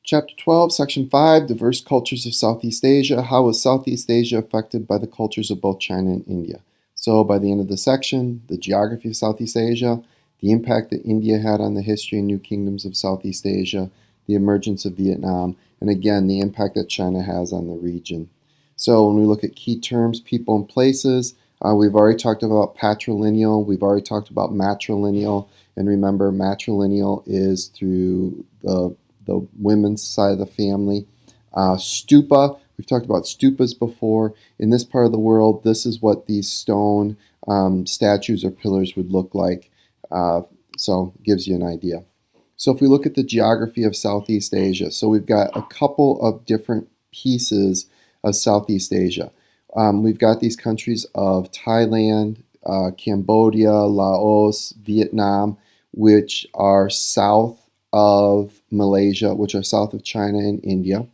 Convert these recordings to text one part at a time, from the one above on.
Chapter 12, Section 5, Diverse Cultures of Southeast Asia. How was Southeast Asia affected by the cultures of both China and India? So by the end of the section, the geography of Southeast Asia, the impact that India had on the history and new kingdoms of Southeast Asia, the emergence of Vietnam, and again, the impact that China has on the region. So when we look at key terms, people and places, we've already talked about patrilineal, we've already talked about matrilineal, and remember, matrilineal is through the women's side of the family. Stupa, we've talked about stupas before. In this part of the world, this is what these stone statues or pillars would look like. So it gives you an idea. So if we look at the geography of Southeast Asia, so we've got a couple of different pieces of Southeast Asia. We've got these countries of Thailand, Cambodia, Laos, Vietnam, which are south of Malaysia, which are south of China and India.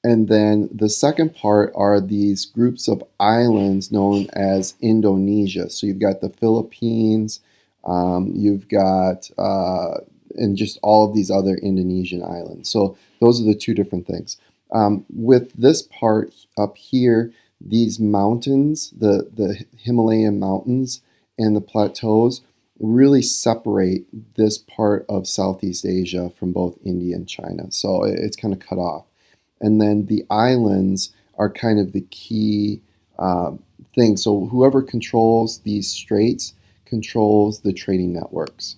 And then the second part are these groups of islands known as Indonesia. So you've got the Philippines, you've got, and just all of these other Indonesian islands. So those are the two different things. With this part up here, these mountains, the Himalayan mountains and the plateaus, really separate this part of Southeast Asia from both India and China. So it's kind of cut off. And then the islands are kind of the key thing. So whoever controls these straits controls the trading networks.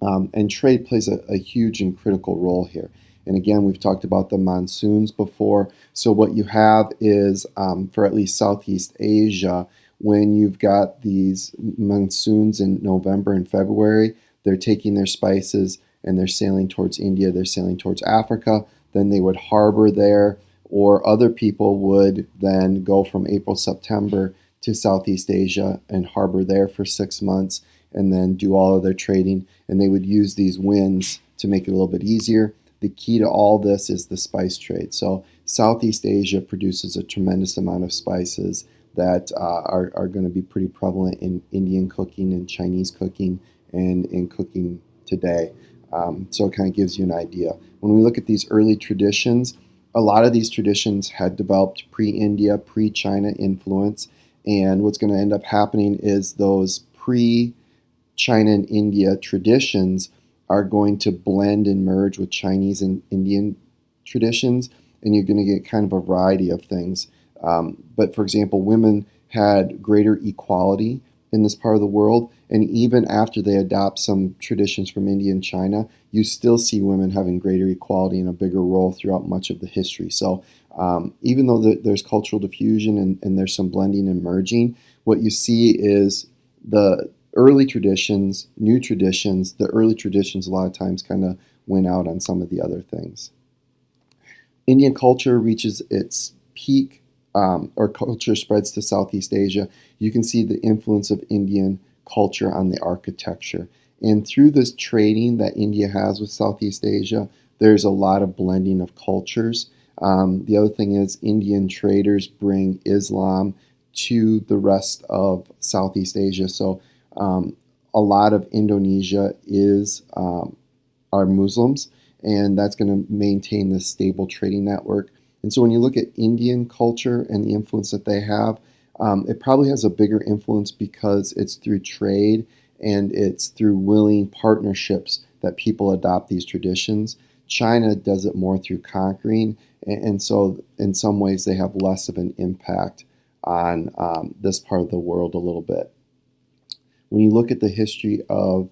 And trade plays a huge and critical role here. And again, we've talked about the monsoons before. So what you have is, for at least Southeast Asia, when you've got these monsoons in November and February, they're taking their spices and they're sailing towards India, they're sailing towards Africa, then they would harbor there, or other people would then go from April, September to Southeast Asia and harbor there for 6 months and then do all of their trading, and they would use these winds to make it a little bit easier. The key to all this is the spice trade. So Southeast Asia produces a tremendous amount of spices that are going to be pretty prevalent in Indian cooking and Chinese cooking and in cooking today. So it kind of gives you an idea. When we look at these early traditions, a lot of these traditions had developed pre-India, pre-China influence, and what's going to end up happening is those pre-China and India traditions are going to blend and merge with Chinese and Indian traditions, and you're going to get kind of a variety of things. But for example, women had greater equality in this part of the world, and even after they adopt some traditions from India and China, you still see women having greater equality and a bigger role throughout much of the history. So even though there's cultural diffusion and there's some blending and merging, what you see is the early traditions, new traditions. The early traditions a lot of times kind of win out on some of the other things. Indian culture reaches its peak, or culture spreads to Southeast Asia. You can see the influence of Indian culture on the architecture. And through this trading that India has with Southeast Asia, there's a lot of blending of cultures. The other thing is Indian traders bring Islam to the rest of Southeast Asia. So a lot of Indonesia are Muslims, and that's going to maintain this stable trading network. And so when you look at Indian culture and the influence that they have, it probably has a bigger influence because it's through trade and it's through willing partnerships that people adopt these traditions. China does it more through conquering, and so in some ways they have less of an impact on this part of the world a little bit. When you look at the history of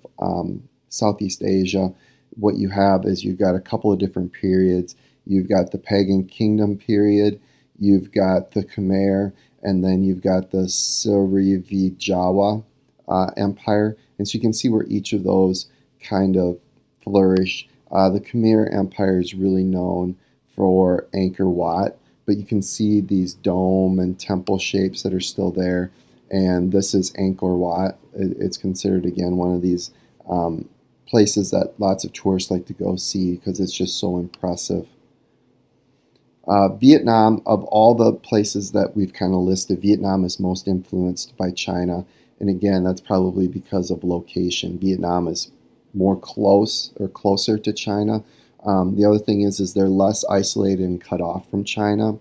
Southeast Asia, what you have is you've got a couple of different periods. You've got the Pagan Kingdom period, you've got the Khmer, and then you've got the Srivijawa Empire. And so you can see where each of those kind of flourish. The Khmer Empire is really known for Angkor Wat, but you can see these dome and temple shapes that are still there. And this is Angkor Wat. It's considered, again, one of these places that lots of tourists like to go see because it's just so impressive. Vietnam, of all the places that we've kind of listed, Vietnam is most influenced by China. And again, that's probably because of location. Vietnam is more closer to China. The other thing is they're less isolated and cut off from China.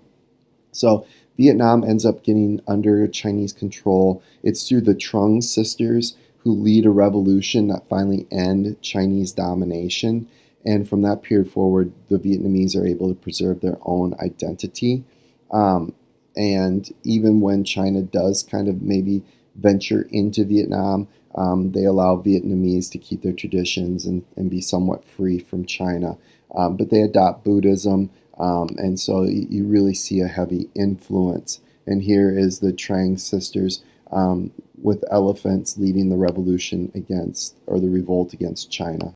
So Vietnam ends up getting under Chinese control. It's through the Trung sisters who lead a revolution that finally end Chinese domination. And from that period forward, the Vietnamese are able to preserve their own identity. And even when China does kind of maybe venture into Vietnam, they allow Vietnamese to keep their traditions and be somewhat free from China. But they adopt Buddhism, and so you really see a heavy influence. And here is the Trang sisters with elephants leading the revolution against, or the revolt against China.